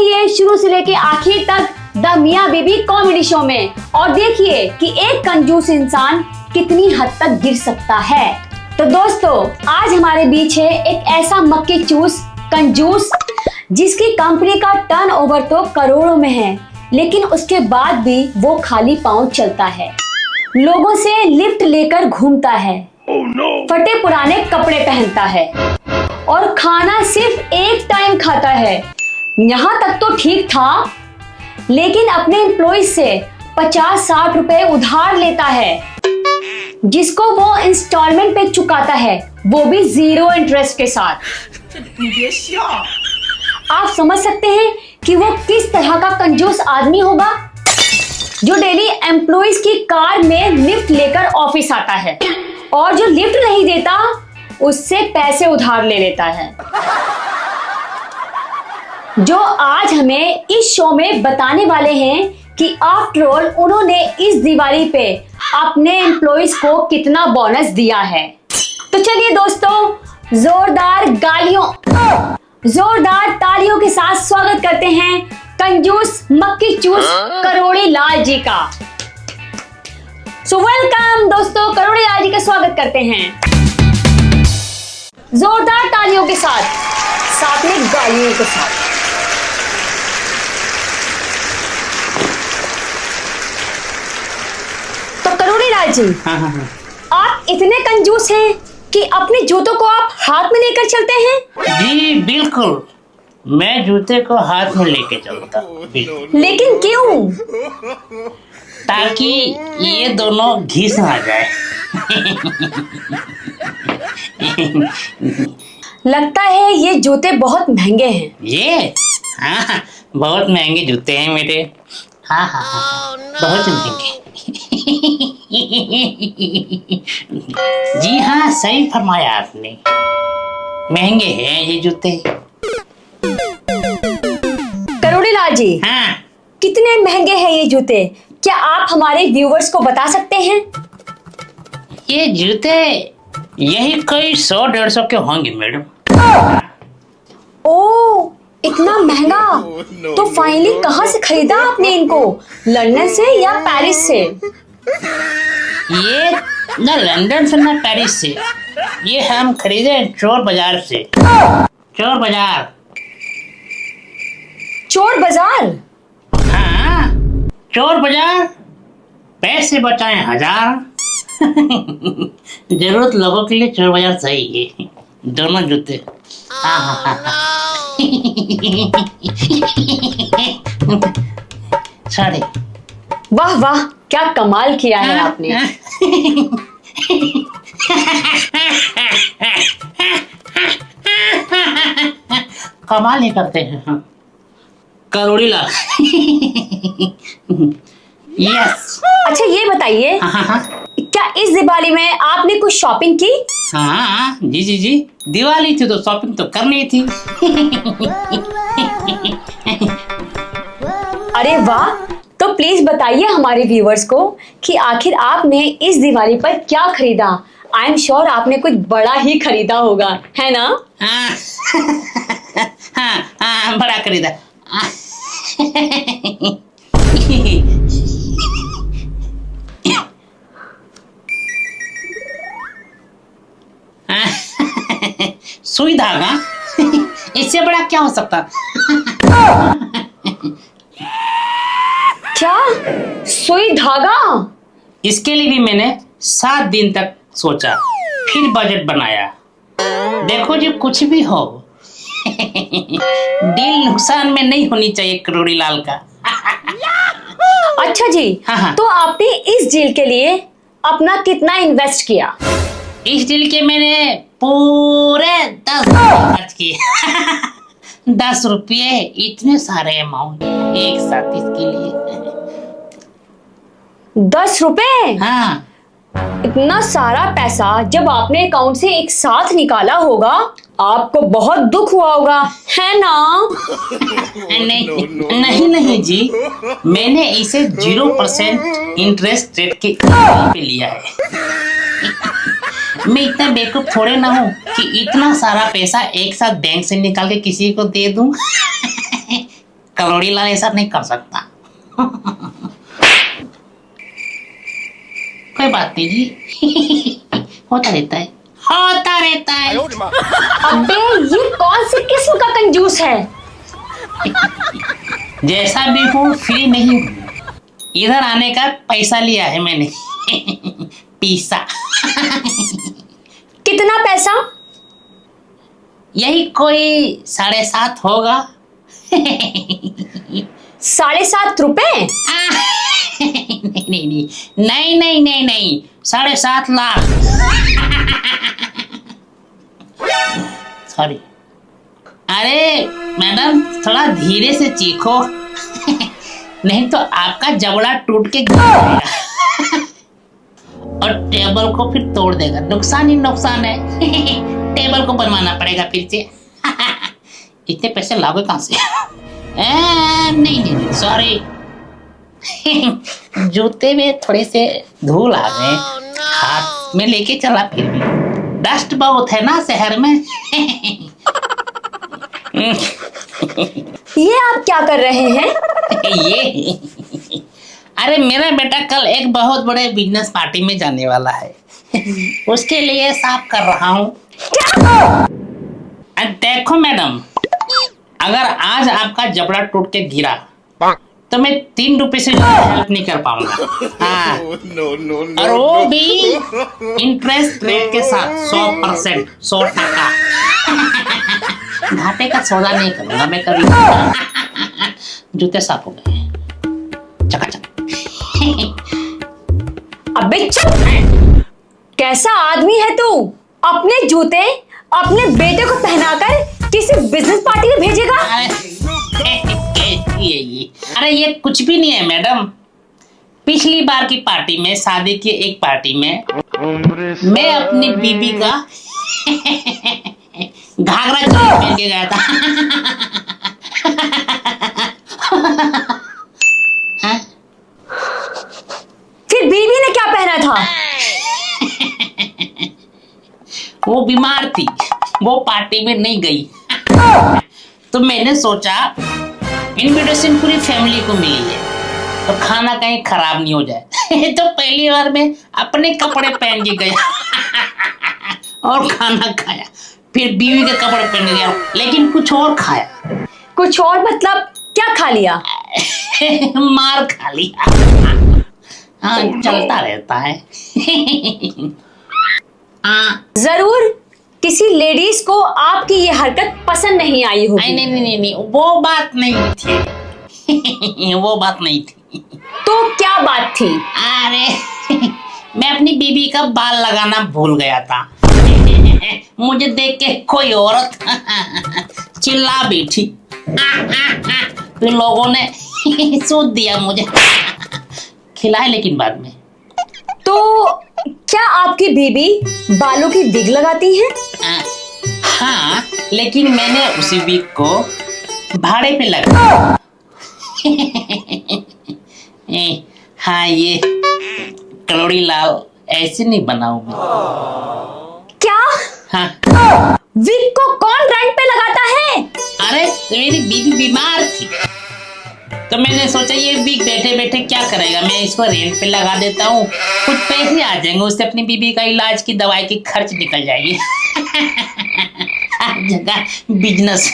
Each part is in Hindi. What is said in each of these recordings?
रहिए शुरू से लेके आखिर तक the Miyan Bibi comedy show में और देखिए कि एक कंजूस इंसान कितनी हद तक गिर सकता है। तो दोस्तों, आज हमारे बीच है एक ऐसा मक्के चूस कंजूस जिसकी कंपनी का टर्नओवर तो करोड़ों में है, लेकिन उसके बाद भी वो खाली पांव चलता है, लोगों से लिफ्ट लेकर घूमता है, फटे पुराने कपड़े पहनता है और खाना सिर्फ एक टाइम खाता है। यहाँ तक तो ठीक था, लेकिन अपने एम्प्लॉय से 50-60 रुपए उधार लेता है, जिसको वो इंस्टॉलमेंट पे चुकाता है, वो भी 0 इंटरेस्ट के साथ। आप समझ सकते हैं कि वो किस तरह का कंजूस आदमी होगा, जो डेली एम्प्लॉइज की कार में लिफ्ट लेकर ऑफिस आता है और जो लिफ्ट नहीं देता उससे पैसे उधार ले लेता है, जो आज हमें इस शो में बताने वाले हैं कि आफ्टर ऑल उन्होंने इस दिवाली पे अपने एम्प्लॉइज को कितना बोनस दिया है। तो चलिए दोस्तों, जोरदार तालियों के साथ स्वागत करते हैं कंजूस मक्की चूस करोड़ी लाल जी का। सो वेलकम दोस्तों, करोड़ी लाल जी का स्वागत करते हैं जोरदार तालियों के साथ में गालियों के साथ। तो करोड़ी लाल जी, आप इतने कंजूस हैं कि अपने जूतों को आप हाथ में लेकर चलते हैं? जी बिल्कुल, मैं जूते को हाथ में लेके चलता। लेकिन क्यों? ताकि ये दोनों घिस ना जाए। लगता है ये जूते बहुत महंगे हैं। ये हाँ, बहुत महंगे जूते हैं मेरे। हाँ, बहुत महंगे। जी हाँ, सही फरमाया आपने, महंगे हैं ये जूते। करोड़ी लाल जी, हाँ, कितने महंगे हैं ये जूते? क्या आप हमारे व्यूवर्स को बता सकते हैं? ये जूते यही कोई 100-150 के होंगे मैडम। ओ, इतना महंगा? तो फाइनली कहाँ से खरीदा आपने इनको? लंदन से या पेरिस से? ये न लंदन से न पेरिस से, ये हम खरीदे चोर बाजार से। चोर बाजार? चोर बाजार? हाँ, चोर बाजार। पैसे बचाएं 1000। जरूरत लोगों के लिए चोर बाजार सही है, दोनों जूते। सॉरी। वाह वाह, क्या कमाल किया है आपने। कमाल नहीं करते हैं हम, करोड़ी लाल। यस। अच्छा ये बताइए, क्या इस दिवाली में आपने कुछ शॉपिंग की? हाँ जी, दिवाली थी तो शॉपिंग तो करनी थी। अरे वाह, तो प्लीज बताइए हमारे व्यूवर्स को कि आखिर आपने इस दिवाली पर क्या खरीदा। आई एम श्योर आपने कुछ बड़ा ही खरीदा होगा, है ना? हाँ, बड़ा खरीदा। सुई धागा? इससे बड़ा क्या हो सकता? क्या सुई धागा? इसके लिए भी मैंने 7 दिन तक सोचा, फिर बजट बनाया। देखो जो कुछ भी हो, डील नुकसान में नहीं होनी चाहिए करोड़ी लाल का। अच्छा जी, हाँ। तो आपने इस डील के लिए अपना कितना इन्वेस्ट किया? इस डील के मैंने पूरे 10 खर्च किए। 10 रुपये, इतने सारे अमाउंट एक साथ इसके लिए। 10 रुपए? हाँ, इतना सारा पैसा जब आपने अकाउंट से एक साथ निकाला होगा, आपको बहुत दुख हुआ होगा, है ना? नहीं जी, मैंने इसे 0% इंटरेस्ट रेट के पे लिया है। मैं इतना बेवकूफ थोड़े ना हूँ कि इतना सारा पैसा एक साथ बैंक से निकाल के किसी को दे दूं। कलोड़ी लाल ऐसा नहीं कर सकता। कोई बात नहीं जी। होता रहता है, होता रहता है। अबे ये कौन सी किस्म का कंजूस है? जैसा भी हूँ फ्री नहीं हूँ, इधर आने का पैसा लिया है मैंने। पैसा कितना पैसा? यही कोई 7.5 होगा। 7.5 रुपए? नहीं, 7.5 लाख। सॉरी। अरे मैडम थोड़ा धीरे से चीखो, नहीं तो आपका जबड़ा टूट के गिर जाएगा और टेबल को फिर तोड़ देगा। नुकसान ही नुकसान है। टेबल को बनवाना पड़ेगा फिर से। इतने पैसे लाओगे कहाँ से? नहीं, सॉरी। जूते में थोड़े से धूल आ गए, हाथ में लेके चला, फिर भी डस्ट बहुत है ना शहर में। ये आप क्या कर रहे हैं? ये अरे मेरा बेटा कल एक बहुत बड़े बिजनेस पार्टी में जाने वाला है, उसके लिए साफ कर रहा हूँ। देखो मैडम, अगर आज आपका जबड़ा टूट के गिरा तो मैं 3 रुपए से हेल्प नहीं कर पाऊंगा। हाँ। और वो भी इंटरेस्ट रेट के साथ 100%, 100%। घाटे का सौदा नहीं करूंगा मैं कभी। जूते साफ हो गए, चकाचक। अबे चुप! कैसा आदमी है तू? अपने जूते अपने बेटे को पहनाकर किसी बिजनेस पार्टी में भेजेगा? अरे ये कुछ भी नहीं है मैडम। पिछली बार की पार्टी में, शादी की एक पार्टी में, मैं अपनी बीबी का घाघरा चोली पहन के गया था। फिर बीबी ने क्या पहना था? वो बीमार थी, वो पार्टी में नहीं गई। तो मैंने सोचा इनविटेशन पूरी फैमिली को मिली है तो खाना कहीं खराब नहीं हो जाए। तो पहली बार मैं अपने कपड़े पहन के गया और खाना खाया, फिर बीवी के कपड़े पहन गया, लेकिन कुछ और खाया। कुछ और मतलब क्या खा लिया? मार खा लिया। हाँ, चलता रहता है। जरूर किसी लेडीज को आपकी ये हरकत पसंद नहीं आई होगी। नहीं, वो बात नहीं थी। वो बात नहीं थी। तो क्या बात थी? अरे मैं अपनी बीबी का बाल लगाना भूल गया था। मुझे देख के कोई औरत चिल्ला बैठी, फिर लोगों ने सूद दिया मुझे, खिलाए लेकिन बाद में। तो क्या आपकी बीबी बालों की विग लगाती है? हाँ, लेकिन मैंने उसी विग को भाड़े पे लगाया। हाँ, ये कलोड़ी लाल ऐसे नहीं बनाऊंगी। क्या? हाँ। विग को कौन रेंट पे लगाता है? अरे मेरी बीबी बीमार थी तो मैंने सोचा ये विग बैठे बैठे क्या करेगा, मैं इसको रेंट पे लगा देता हूँ, कुछ पैसे आ जाएंगे, उससे अपनी बीबी का इलाज की दवाई की खर्च निकल जाएगी। जगह बिजनेस।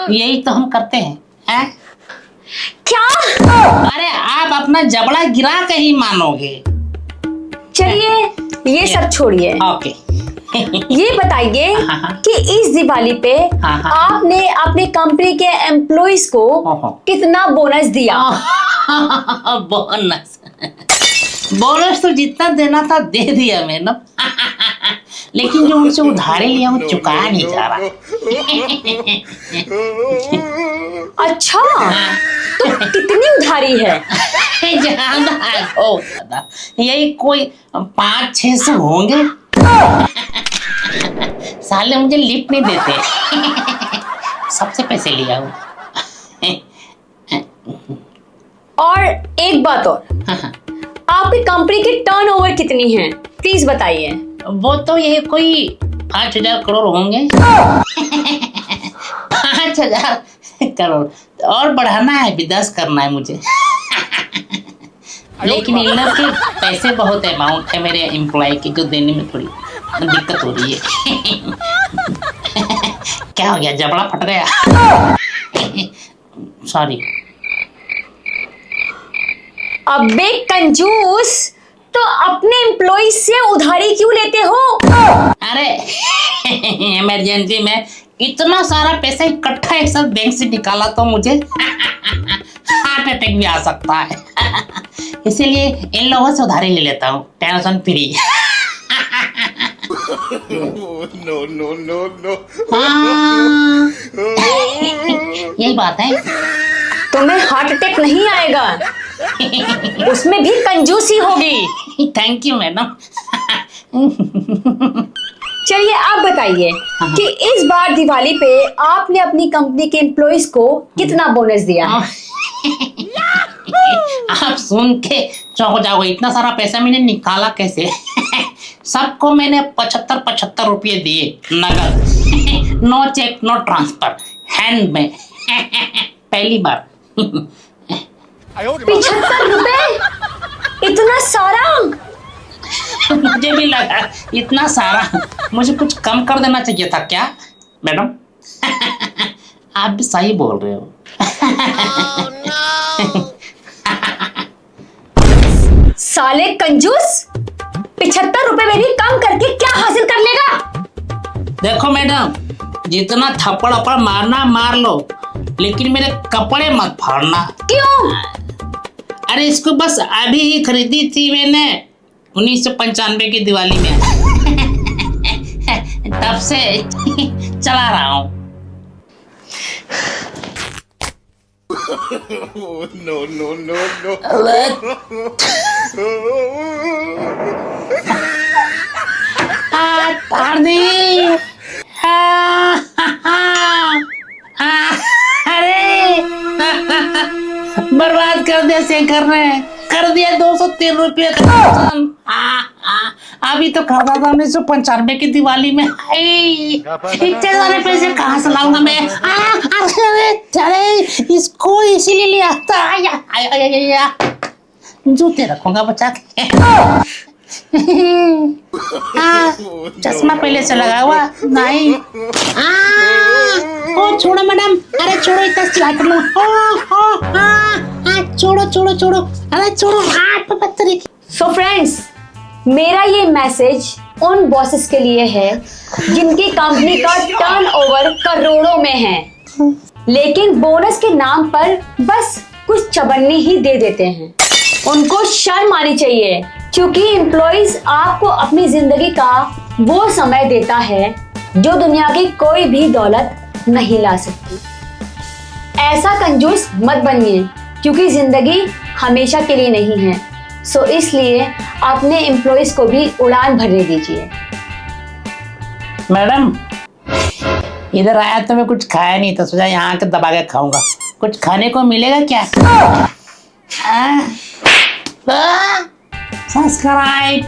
यही तो हम करते हैं। क्या? अरे आप अपना जबड़ा गिरा के ही मानोगे। चलिए ये सब छोड़िए। ओके। ये बताइए कि इस दिवाली पे आपने अपने कंपनी के एम्प्लॉइज को कितना बोनस दिया? बोनस तो जितना देना था दे दिया मैंने, लेकिन जो उनसे उधारी लिया वो चुकाया नहीं जा रहा। अच्छा, तो कितनी उधारी है? ज्यादा यही कोई 500-600 होंगे। साले मुझे लिफ्ट नहीं देते। सबसे पैसे लिया हूँ। और एक बात और, आपकी कंपनी की टर्नओवर कितनी है? प्लीज बताइए। वो तो ये कोई 5,000 करोड़ होंगे। 5,000 करोड़ और बढ़ाना है भी, 10 करना है मुझे। लेकिन इन लोग के पैसे बहुत अमाउंट है मेरे एम्प्लॉय की, जो देने में थोड़ी दिक्कत हो रही है। क्या हो गया, जबड़ा फट गया? सॉरी। अबे कंजूस, तो अपने एम्प्लॉय से उधारी क्यों लेते हो? अरे इमरजेंसी में इतना सारा पैसा इकट्ठा एक साथ बैंक से निकाला तो मुझे हार्ट अटैक भी आ सकता है। इसीलिए इन लोगों से उधारी ले लेता हूँ, टेंशन फ्री। no. हाँ, यही बात है। तुम्हें हार्ट अटैक नहीं आएगा, उसमें भी कंजूसी होगी। Thank you madam. चलिए आप बताइए कि इस बार दिवाली पे आपने अपनी कंपनी के एम्प्लॉइज को कितना बोनस दिया? आप सुन के चौंक जाओगे, इतना सारा पैसा मैंने निकाला कैसे? सबको मैंने 75 रुपये दिए नगद। No cheque no transfer, hand में। पहली बार। 75 रुपए? इतना सारा? मुझे भी लगा इतना सारा, मुझे कुछ कम कर देना चाहिए था क्या मैडम? आप भी सही बोल रहे हो। साले कंजूस, 75 रुपए में भी कम करके क्या हासिल कर लेगा? देखो मैडम, जितना थप्पड़ अप्पड़ मारना मार लो, लेकिन मेरे कपड़े मत फाड़ना। क्यों? अरे इसको बस अभी ही खरीदी थी मैंने 1995 की दिवाली में। तब से चला रहा हूँ। No. अरे बर्बाद कर दिया से कर रहे हैं, कर दिया 203 रुपये का नुकसान। अभी तो खरीदा था 1995 की दिवाली में। इतने सारे पैसे कहाँ से लाऊंगा मैं? अरे इसको इसीलिए लिया था। जूते रखूंगा बचा के। चश्मा पहले से लगा हुआ नहीं। ओ छोड़ो मैडम, अरे छोड़ो, इतना सिलाई कर लो। छोड़ो, अरे छोड़ो। सो फ्रेंड्स, मेरा ये मैसेज उन बॉसेस के लिए है जिनकी कंपनी का टर्नओवर करोड़ों में है, लेकिन बोनस के नाम पर बस कुछ चबन्नी ही दे देते हैं। उनको शर्म आनी चाहिए, क्योंकि एम्प्लॉइज आपको अपनी जिंदगी का वो समय देता है जो दुनिया की कोई भी दौलत नहीं ला सकती। ऐसा कंजूस मत बनिए, क्योंकि जिंदगी हमेशा के लिए नहीं है। सो इसलिए अपने एम्प्लॉइज को भी उड़ान भरने दीजिए। मैडम इधर आया तो मैं कुछ खाया नहीं था, सोचा यहाँ के दबा के खाऊंगा। कुछ खाने को मिलेगा क्या? सब्सक्राइब।